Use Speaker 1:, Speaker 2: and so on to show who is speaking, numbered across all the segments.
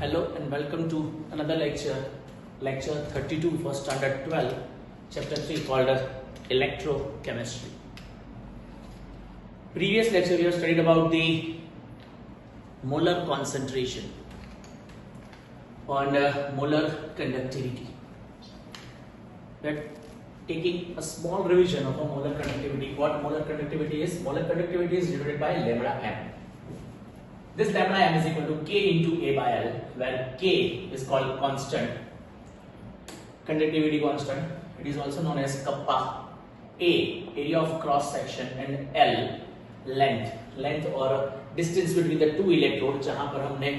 Speaker 1: Hello and welcome to another lecture 32 for standard 12, chapter 3 called electrochemistry. Previous lecture we have studied about the molar concentration and molar conductivity. We are taking a small revision of a molar conductivity. What molar conductivity is? Molar conductivity is denoted by lambda m. This lambda m is equal to K into A by L, where K is called constant, conductivity constant. It is also known as kappa. A, area of cross section, and L, length or distance between the two electrodes, जहां पर हमने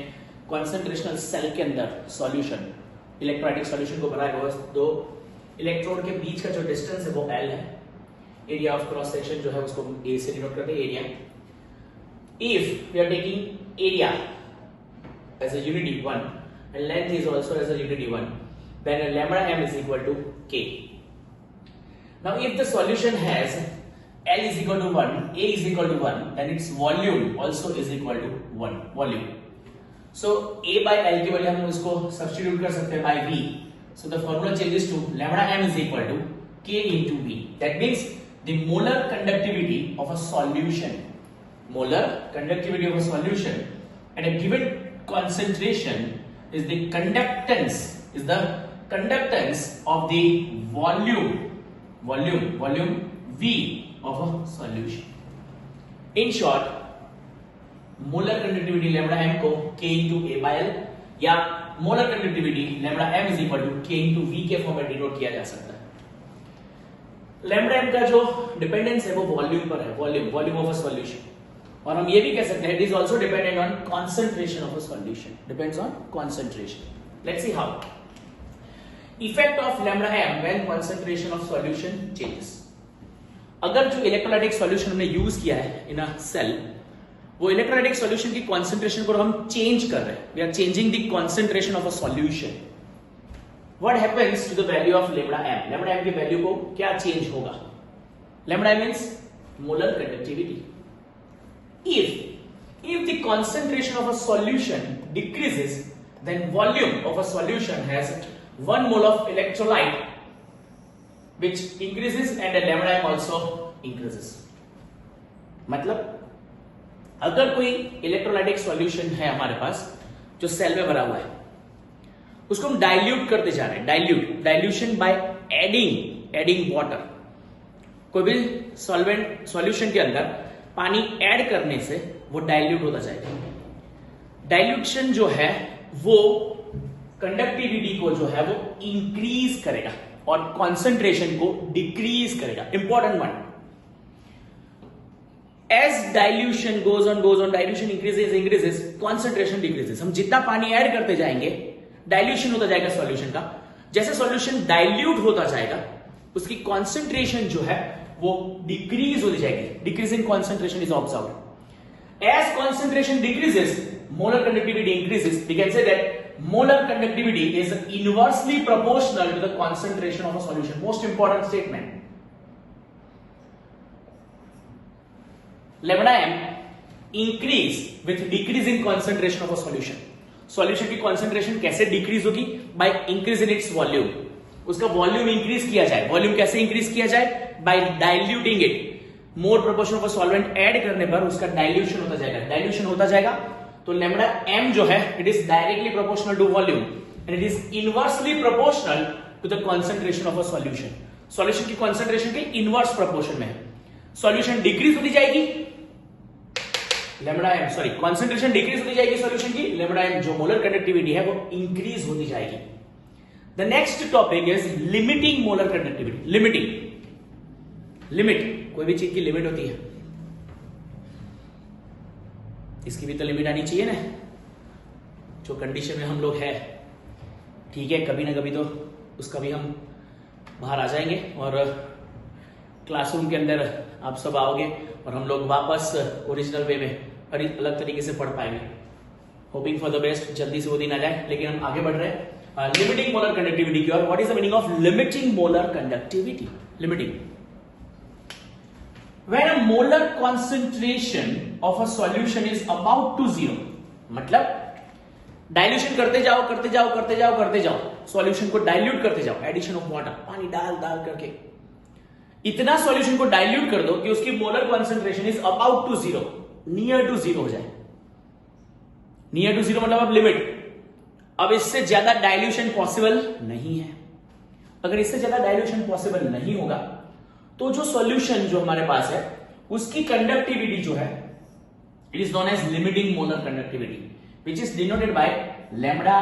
Speaker 1: concentrational cell के अंदर solution, electrolytic solution को बनाया हुआ है, दो इलेक्ट्रोड के बीच का जो डिस्टेंस है वो L है. एरिया ऑफ क्रॉस सेक्शन जो है उसको A से डिनोट करते हैं, area. If we are taking area as a unity 1 and length is also as a unity 1, then lambda m is equal to K. Now if the solution has L is equal to 1, A is equal to 1, then its volume also is equal to 1, volume. So A by L की वजह हम इसको substitute कर सकते हैं by V. So the formula changes to lambda m is equal to K into V. That means the molar conductivity of a solution at a given concentration is the conductance of the volume V of a solution. In short, molar conductivity lambda m को K into A by L या molar conductivity lambda m is equal to K into V के form में denote किया जा सकता है. lambda m का जो डिपेंडेंस है वो वॉल्यूम पर है, वॉल्यूम ऑफ अ सॉल्यूशन. और हम ये भी कह सकते हैं, it is also dependent on concentration of a solution. Depends on concentration. Let's see how. Effect of lambda m when concentration of solution changes. अगर जो इलेक्ट्रोलाइटिक सॉल्यूशन हमने यूज किया है इन अ सेल, वो इलेक्ट्रोलाइटिक सॉल्यूशन की concentration को हम change कर रहे हैं. We are changing the concentration of a solution. What happens to the value of lambda m? Lambda m की वैल्यू को क्या चेंज होगा? Lambda m means molar conductivity. If the concentration of a solution decreases, then volume of a solution has 1 mole of electrolyte which increases and the lambda m also increases. मतलब अगर कोई electrolytic solution है हमारे पास जो cell में भरा हुआ है, उसको हम डाइल्यूट करते जा रहे हैं. Dilution by adding water. कोई भी सॉल्यूशन के अंदर पानी ऐड करने से वो डाइल्यूट होता जाएगा. डाइल्यूशन जो है वो कंडक्टिविटी को जो है वो इंक्रीज करेगा और कॉन्सेंट्रेशन को डिक्रीज करेगा. Important one. As dilution goes on dilution increases concentration decreases. हम जितना पानी ऐड करते जाएंगे डाइल्यूशन होता जाएगा सॉल्यूशन का. जैसे सॉल्यूशन डाइल्यूट होता जाएगा उसकी कॉन्सेंट्रेशन जो है वो डिक्रीज होती जाएगी. Decrease in concentration is observed. As concentration decreases molar conductivity increases. We can say that molar conductivity is inversely proportional to the concentration of a solution. Most important statement. lambda m increase with decrease in concentration of a solution. Solution की concentration कैसे decrease होगी? By increase in its volume. उसका volume increase किया जाए. Volume कैसे increase किया जाए? By diluting it. More proportion of a solvent add करने पर उसका डाइल्यूशन होता जाएगा. तो लैम्डा m जो है it is directly proportional to volume and it is inversely proportional to the concentration of a solution. Solution की कॉन्सेंट्रेशन के इनवर्स प्रोपोर्शन में है. सॉल्यूशन डिक्रीज होती जाएगी, कॉन्सेंट्रेशन डिक्रीज होती जाएगी सॉल्यूशन की. लैम्डा m जो मोलर कंडक्टिविटी है वो इंक्रीज होती जाएगी. The next topic is limiting molar conductivity. Limit कोई भी चीज की लिमिट होती है, इसकी भी तो लिमिट आनी चाहिए ना. जो कंडीशन में हम लोग है, ठीक है, कभी ना कभी तो उसका भी हम बाहर आ जाएंगे और क्लासरूम के अंदर आप सब आओगे और हम लोग वापस ओरिजिनल वे में अलग तरीके से पढ़ पाएंगे. होपिंग फॉर द बेस्ट, जल्दी से वो दिन आ जाए. लेकिन हम आगे बढ़ रहे हैं लिमिटिंग मोलर कंडक्टिविटी की ओर. What is the meaning of limiting molar conductivity? Limiting. When a molar concentration of a solution is about to zero, मतलब डाइल्यूशन करते जाओ करते जाओ करते जाओ करते जाओ, सॉल्यूशन को डाइल्यूट करते जाओ, एडिशन ऑफ वाटर, पानी डाल डाल करके इतना सॉल्यूशन को डाइल्यूट कर दो कि उसकी molar concentration is about to zero, near to zero हो जाए। नियर टू जीरो मतलब अब लिमिट, अब इससे ज्यादा डाइल्यूशन पॉसिबल नहीं है। अगर इससे ज्यादा डाइल्यूशन पॉसिबल नहीं होगा तो जो सॉल्यूशन जो हमारे पास है उसकी कंडक्टिविटी जो है it is known as limiting molar conductivity which is denoted by lambda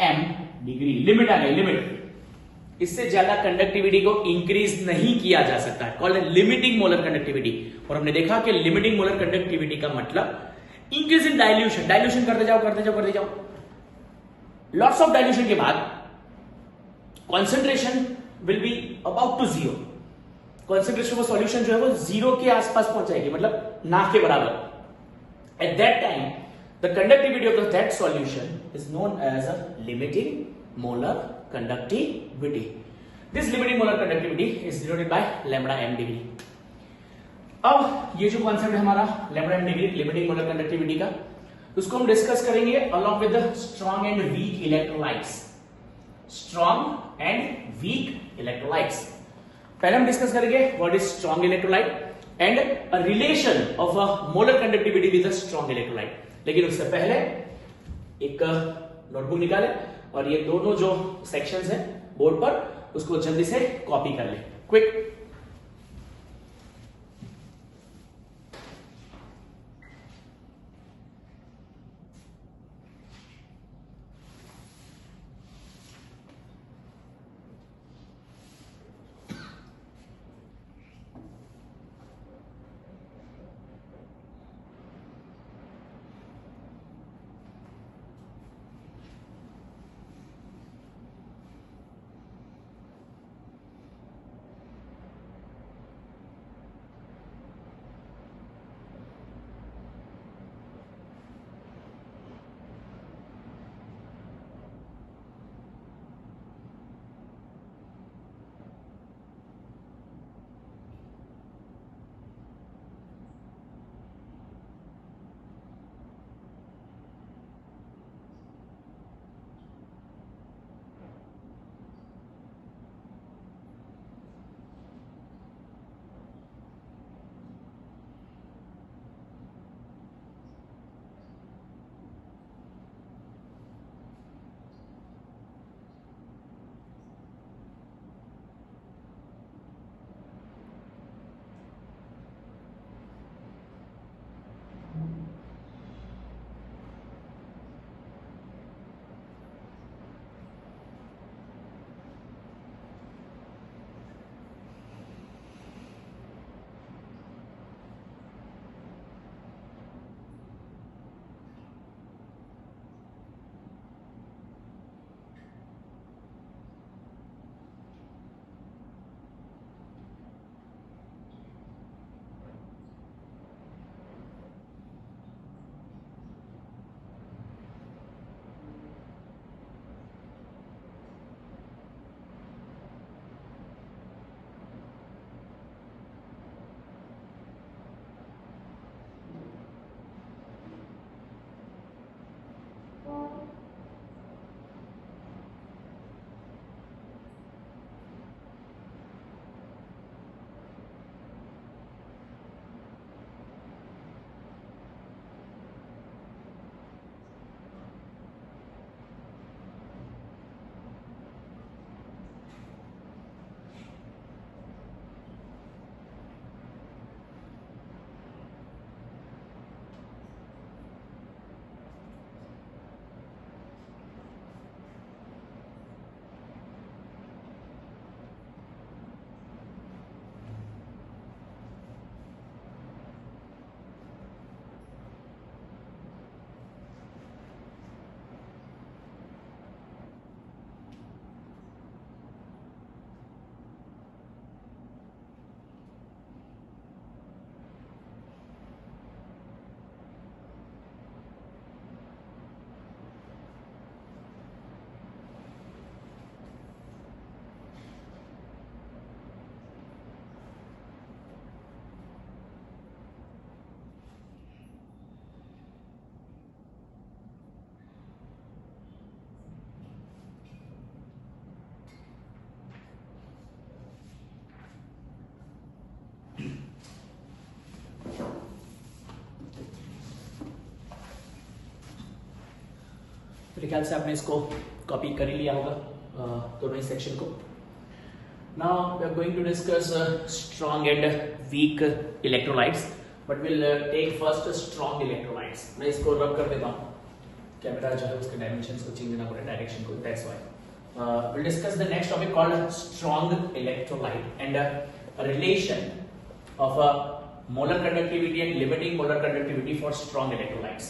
Speaker 1: m degree. Limit आ गई, लिमिट, इससे ज्यादा कंडक्टिविटी को इंक्रीज नहीं किया जा सकता है, कॉल्ड लिमिटिंग मोलर कंडक्टिविटी। और हमने देखा कि लिमिटिंग मोलर कंडक्टिविटी का मतलब इंक्रीज इन डाइल्यूशन, डाइल्यूशन करते जाओ करते जाओ करते जाओ, लॉट्स ऑफ डाइल्यूशन के बाद concentration will be about to zero, concentration of solution जो है वो जीरो के आसपास पहुंच जाएगी, मतलब ना के बराबर। At that time the conductivity of that solution is known as a limiting molar conductivity. This limiting molar conductivity is denoted by lambda m degree. अब ये जो कॉन्सेप्ट है हमारा lambda m degree limiting molar conductivity का, उसको हम discuss करेंगे along with the strong and weak electrolytes. Strong and weak electrolytes पहले हम डिस्कस करेंगे what is strong electrolyte and a relation of a molar conductivity with a strong electrolyte. लेकिन उससे पहले एक नोटबुक निकाले और ये दोनों जो सेक्शंस हैं बोर्ड पर उसको जल्दी से कॉपी कर ले, क्विक। मेरे ख्याल से आपने इसको कॉपी कर ही लिया होगा दोनों ही सेक्शन को. Now we are going to discuss strong and weak electrolytes, but we'll take first strong electrolytes. मैं इसको रब कर देता हूँ. कैमरा जो है उसके डायमेंशंस को चेंज करना पड़ेगा, डायरेक्शन को. That's why. We'll discuss the next topic called strong electrolyte and a relation of a molar conductivity and limiting molar conductivity for strong electrolytes.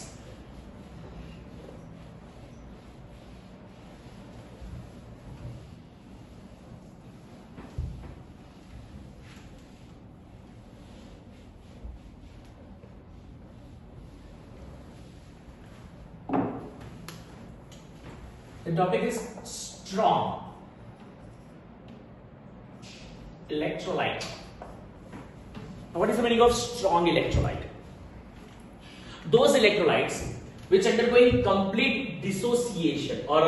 Speaker 1: The topic is strong electrolyte. Now, what is the meaning of strong electrolyte? Those electrolytes which undergoing complete dissociation or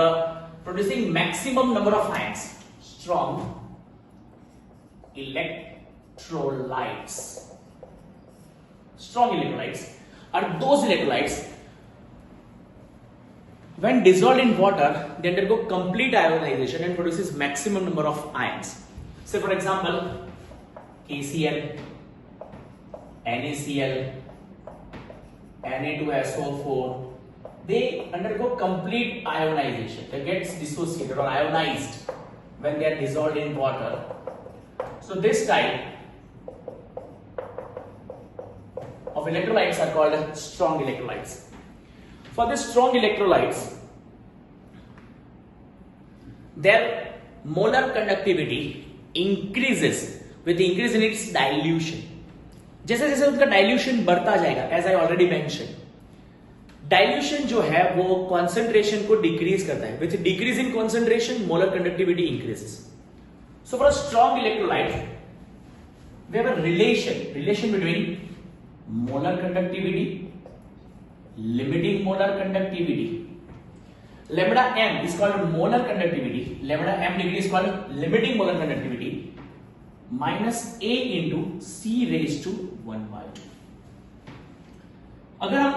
Speaker 1: producing maximum number of ions. Strong electrolytes. Strong electrolytes are those electrolytes when dissolved in water, they undergo complete ionization and produces maximum number of ions. Say for example, KCl, NaCl, Na2SO4, they undergo complete ionization. They get dissociated or ionized when they are dissolved in water. So this type of electrolytes are called strong electrolytes. For the strong electrolytes, their molar conductivity increases with the increase in its dilution. जैसे जैसे उनका dilution बढ़ता जाएगा, as I already mention, dilution जो है वो concentration को decrease करता है. With decrease in concentration molar conductivity increases. So for a strong electrolyte we have a relation between molar conductivity, limiting molar conductivity. Lambda m is called molar conductivity. Lambda m degree is called limiting molar conductivity minus a into c raised to 1 by 2. अगर हम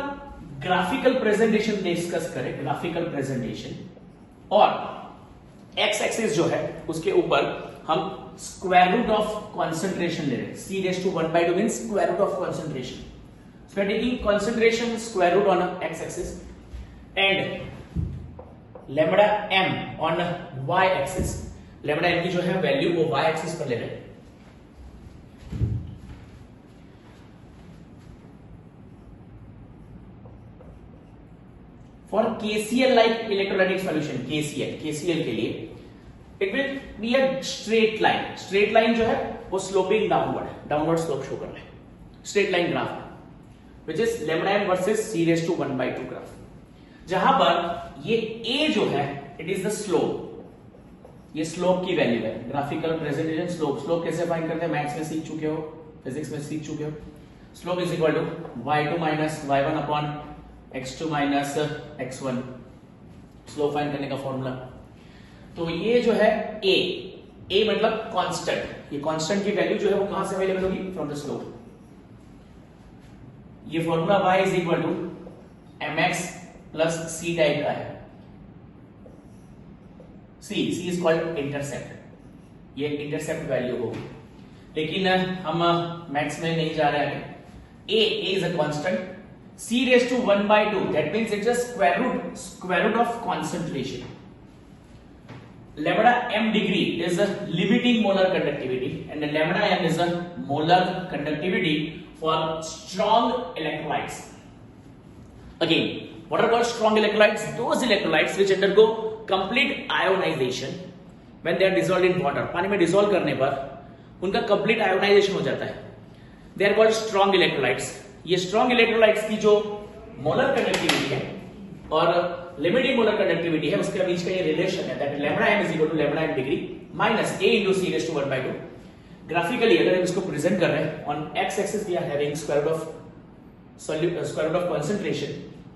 Speaker 1: graphical presentation discuss करें, graphical presentation, और x axis जो है उसके ऊपर हम square root of concentration ले रहे हैं. c raised to 1 by 2 means square root of concentration. So we are taking concentration square root on x-axis and lambda m on y-axis. Lambda m की जो है वैल्यू वो y-axis पर ले रहे हैं. For KCl like electrolytic solution, KCl के लिए it will be a straight line. Straight line जो है वो sloping downward slope शो कर रहा है. Straight line ग्राफ है. Which is lambda m versus c raised to 1 by 2 graph. जहां पर ये a जो है it is the slope. ये slope की वैल्यू है. ग्राफिकल प्रेजेंटेशन स्लोप कैसे फाइंड करते हैं मैथ्स में सीख चुके हो, फिजिक्स में सीख चुके हो. Slope is equal to y2 minus y1 upon x2 minus x1. Slope find करने का फॉर्मूला. तो ये जो है a मतलब कांस्टेंट. ये कांस्टेंट की वैल्यू जो है वो कहां से अवेलेबल होगी? From the slope. ये formula y is equal to mx plus c type का है. c is called intercept. ये इंटरसेप्ट वैल्यू होगी, लेकिन हम मैथ्स में नहीं जा रहे हैं. a is a constant, c raise to 1 by 2, that means it's a square root of concentration. lambda m degree is a limiting molar conductivity and lambda m is a molar conductivity for strong electrolytes. Again, what are called strong electrolytes? Those electrolytes which undergo complete ionization when they are dissolved in water. पानी में dissolve करने पर उनका complete ionization हो जाता है. They are called strong electrolytes. ये strong electrolytes की जो molar conductivity है और limiting molar conductivity है, उसके बीच का ये relation है, that lambda m is equal to lambda m degree minus a into c raised to 1 by 2. Graphically अगर हम इसको प्रेजेंट कर रहे हैं, on x axis we are having square root of concentration,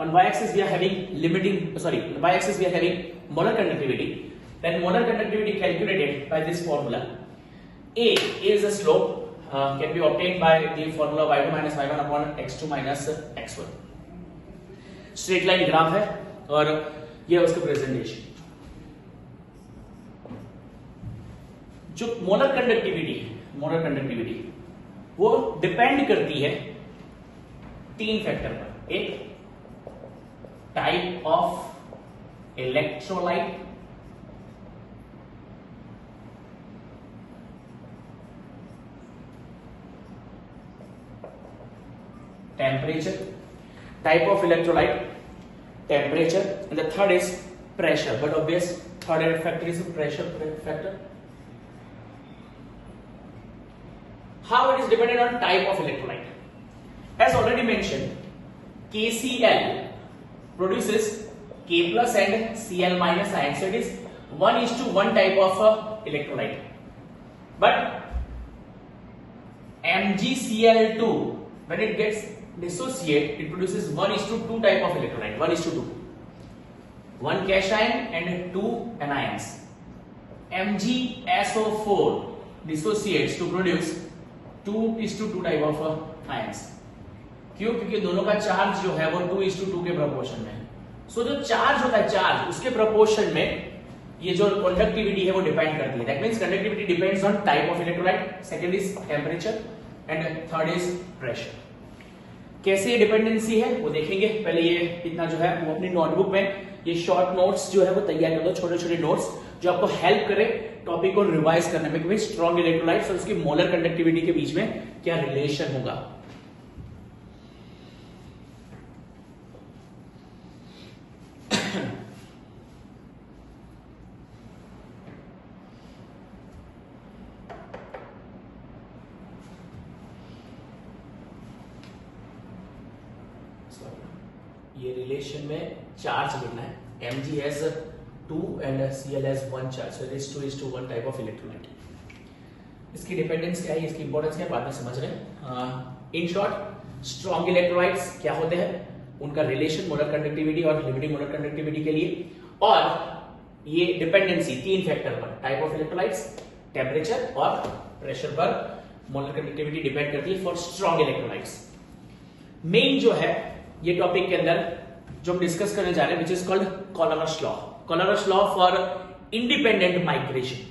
Speaker 1: on y axis we are having y axis we are having molar conductivity. Then molar conductivity calculated by this formula. a is a slope can be obtained by the formula y2 minus y1 upon x2 minus x1. Straight line graph है और ये है उसका presentation. जो molar conductivity वो depend करती है 3 factor पर। एक, type of electrolyte, temperature, type of electrolyte, temperature, and the third is pressure. But obvious third factor is pressure factor. How it is dependent on type of electrolyte? As already mentioned, KCl produces K plus and Cl minus ion. So it is 1:1 type of electrolyte. But MgCl2, when it gets dissociate, it produces 1:2 type of electrolyte. 1:2. 1 cation and 2 anions. MgSO4 dissociates to produce 2:2 type of ions. क्यों? क्योंकि दोनों का charge जो है वो 2:2 के proportion में है। सो जो चार्ज होता है, चार्ज उसके प्रोपोर्शन में ये जो कंडक्टिविटी है वो डिपेंड करती है। That means conductivity depends on type of electrolyte, second is temperature and third is pressure. कैसे ये डिपेंडेंसी है वो देखेंगे। पहले ये इतना जो है वो अपनी नोटबुक में ये शॉर्ट नोट्स जो है वो तैयार कर दो, छोटे छोटे नोट्स जो आपको हेल्प करे टॉपिक को रिवाइज करने में कि स्ट्रॉन्ग इलेक्ट्रोलाइट्स और उसकी मोलर कंडक्टिविटी के बीच में क्या रिलेशन होगा। ये रिलेशन में चार्ज लिखना है। Mg has 2 and Cl has 1 charge, so it is 2:1 type of electrolyte. इसकी डिपेंडेंस क्या है, इसकी इंपॉर्टेंस क्या है, बाद में समझ रहे हैं। इन शॉर्ट, स्ट्रॉन्ग इलेक्ट्रोलाइट्स क्या होते हैं, उनका रिलेशन मोलर कंडक्टिविटी और लिमिटिंग मोलर कंडक्टिविटी के लिए, और ये डिपेंडेंसी 3 फैक्टर पर, टाइप ऑफ इलेक्ट्रोलाइट्स, टेम्परेचर और प्रेशर पर मोलर कंडक्टिविटी डिपेंड करती है फॉर स्ट्रॉन्ग इलेक्ट्रोलाइट्स। मेन जो है ये टॉपिक के अंदर जो हम डिस्कस करने जा रहे हैं, which is called Kohlrausch law for independent migration.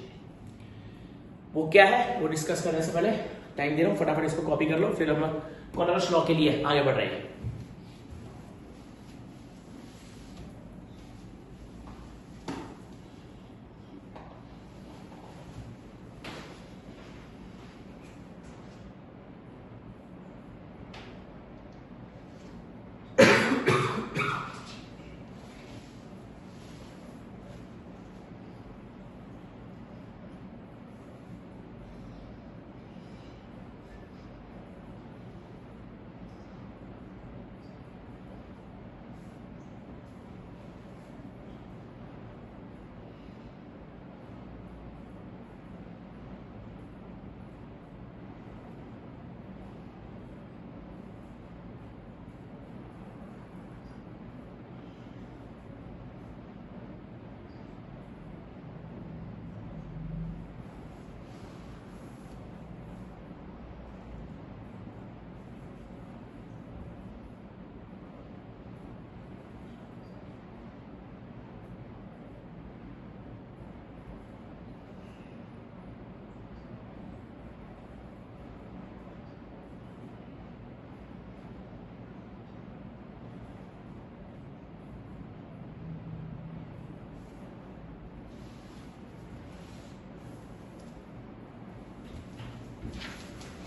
Speaker 1: वो क्या है वो डिस्कस करने से पहले टाइम दे रहा हूं, फटाफट इसको कॉपी कर लो, फिर हम कॉलरस लॉ के लिए आगे बढ़ रहे हैं।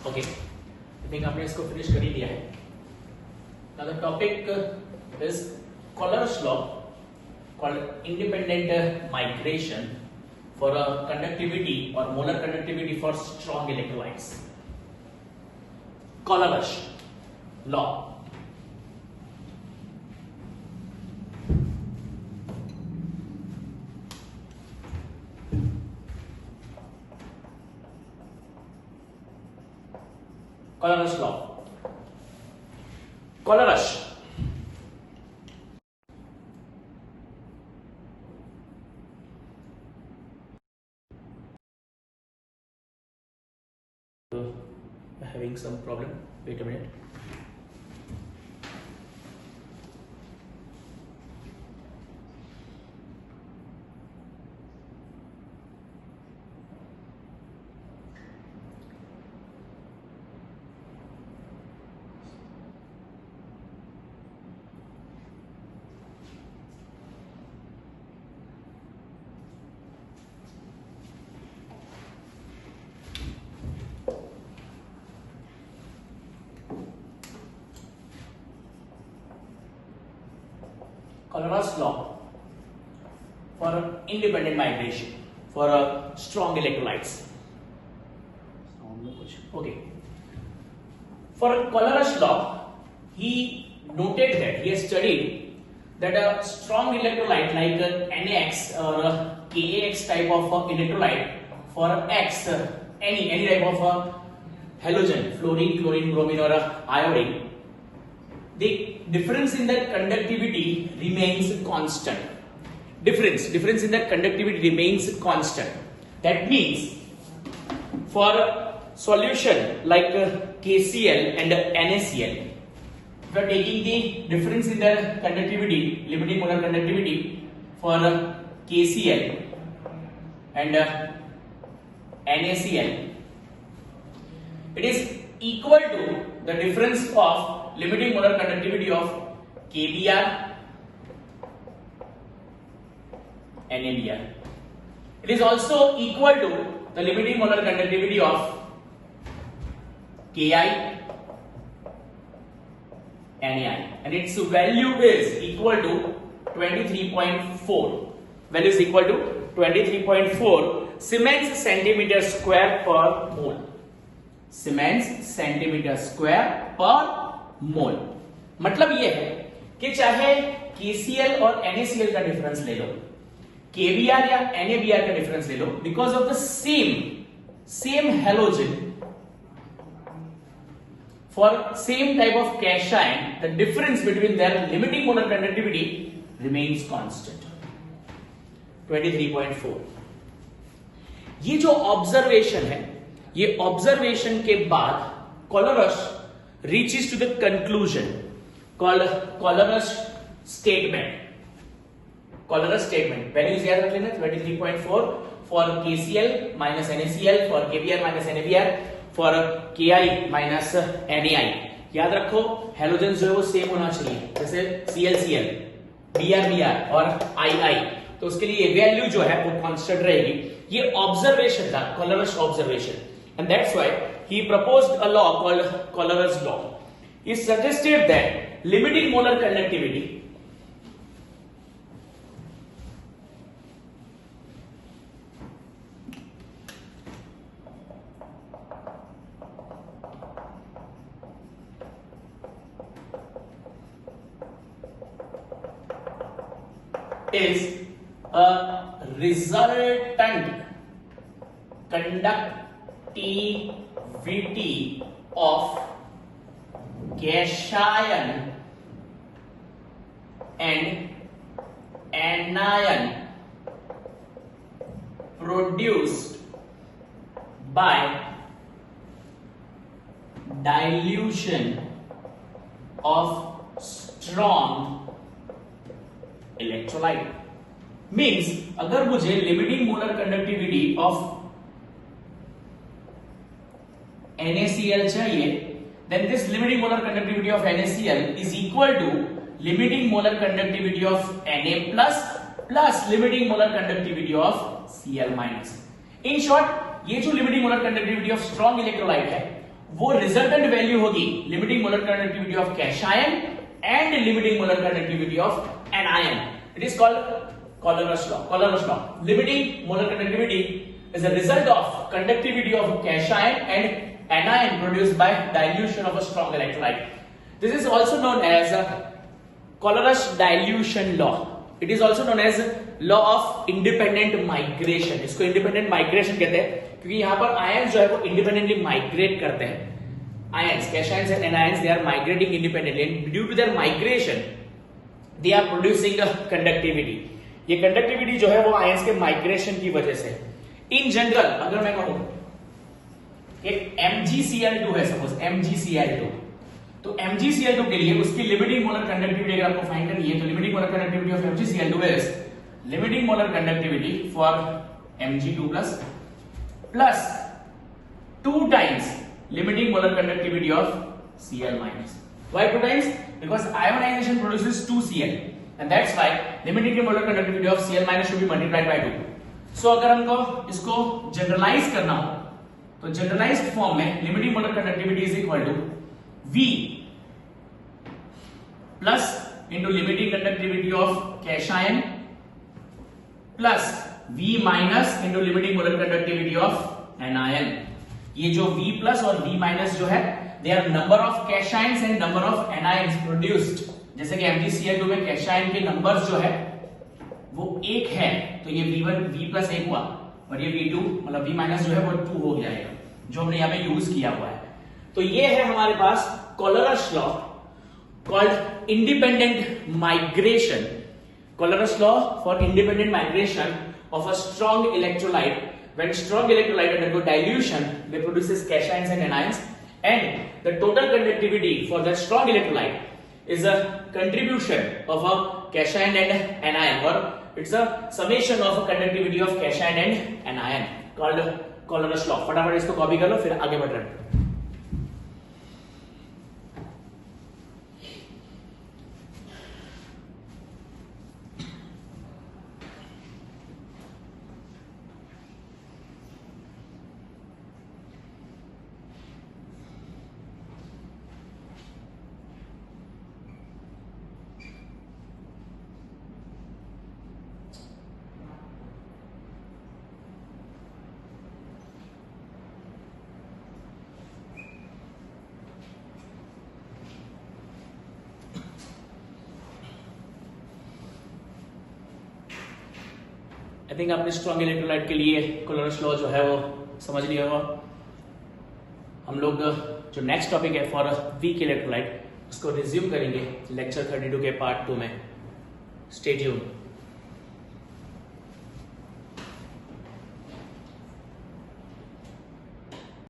Speaker 1: ओके, आई थिंक आपने इसको फिनिश कर ही दिया है। Now the topic is Kohlrausch law called independent migration for a conductivity और molar conductivity for strong electrolytes. Kohlrausch law Colourus law. Colourus having some problem. Wait a minute. Coloros law for independent migration for strong electrolytes. Okay. For Coloros law, he noted that he has studied that a strong electrolyte like NaX or KAX type of electrolyte for X, any type of halogen, fluorine, chlorine, bromine or iodine, the difference in the conductivity remains constant. Difference in the conductivity remains constant. That means for solution like KCl and NaCl, we are taking the difference in the conductivity, limiting molar conductivity for KCl and NaCl. It is equal to the difference of limiting molar conductivity of KBr, NABr. It is also equal to the limiting molar conductivity of Ki, NaI, and its value is equal to 23.4. Value is equal to 23.4 Siemens centimeter square per mole. Siemens centimeter square per mole. मतलब ये है कि चाहे KCl और NaCl का difference ले लो, KBr या NaBr का डिफरेंस ले लो, because of the same halogen for same type of cation, the difference between their limiting molar conductivity remains constant, 23.4. ये जो ऑब्जर्वेशन है, ये ऑब्जर्वेशन के बाद Coloros reaches to the conclusion called Coloros statement. Coloros statement values याद रख लेना, 23.4 for KCl minus NaCl, for KBr minus NaBr, for Ki minus NaI. याद रखो हेलोजन जो है वो सेम होना चाहिए, जैसे ClCl, Br और II, तो उसके लिए वैल्यू जो है वो कांस्टेंट रहेगी. ये ऑब्जर्वेशन था, Coloros observation, and that's why he proposed a law called Coloros law. He suggested that limiting molar conductivity is a resultant conductivity of cation and anion produced by dilution of strong electrolyte. Means अगर मुझे limiting molar conductivity of NaCl चाहिए, then this limiting molar conductivity of NaCl is equal to limiting molar conductivity of Na plus limiting molar conductivity of Cl minus. In short, ये जो limiting molar conductivity of strong electrolyte है, वो resultant value होगी limiting molar conductivity of cation and limiting molar conductivity of anion. It is called Coloros law. Coloros law. Limiting molar conductivity is a result of conductivity of cation and anion produced by dilution of a strong electrolyte. This is also known as Coloros dilution law. It is also known as law of independent migration. इसको independent migration कहते हैं क्योंकि यहाँ पर ions जो है वो independently migrate करते हैं. Ions, cations and anions, they are migrating independently, and due to their migration, they are producing a conductivity. ये conductivity जो है वो ions के migration की वजह से. In general, अगर मैं कहूँ कि MgCl2 है, सपोज MgCl2, तो MgCl2 के लिए उसकी लिमिटिंग मोलर कंडक्टिविटी अगर आपको फाइंड करनी है तो limiting molar conductivity of MgCl2 is limiting molar conductivity for Mg2+ plus 2 times limiting molar conductivity of Cl-. Why 2 times? Because ionization produces 2Cl and that's why limiting molar conductivity of Cl- should be multiplied by 2. So अगर हमको इसको generalise करना हो तो generalised form में limiting molar conductivity is equal to V plus into limiting conductivity of cation plus V minus into limiting molar conductivity of anion. ये जो V plus और V minus जो है they are number of cations and number of anions produced. जैसे कि MgCl2 में cation के numbers जो है वो 1 है, तो ये V1 V plus 1 हुआ और ये V2 मतलब V minus जो है वो 2 हो जाएगा, जो हमने यहाँ पे यूज किया हुआ है। तो ये है हमारे पास Colour's law called independent migration. Colour's law for independent migration of a strong electrolyte. When strong electrolyte undergo dilution, they produces cations and anions, and the total conductivity for the strong electrolyte is a contribution of a cation and anion, or it's a summation of a conductivity of cation and anion called Colour's law. फटाफट इसको copy कर लो, फिर आगे बढ़ रहे हैं। I think आपने strong electrolyte के लिए कोलोरस लॉ जो है वो समझ लिया होगा। हम लोग जो नेक्स्ट टॉपिक है फॉर वीक इलेक्ट्रोलाइट उसको रिज्यूम करेंगे लेक्चर 32 के पार्ट 2 में। Stay tuned.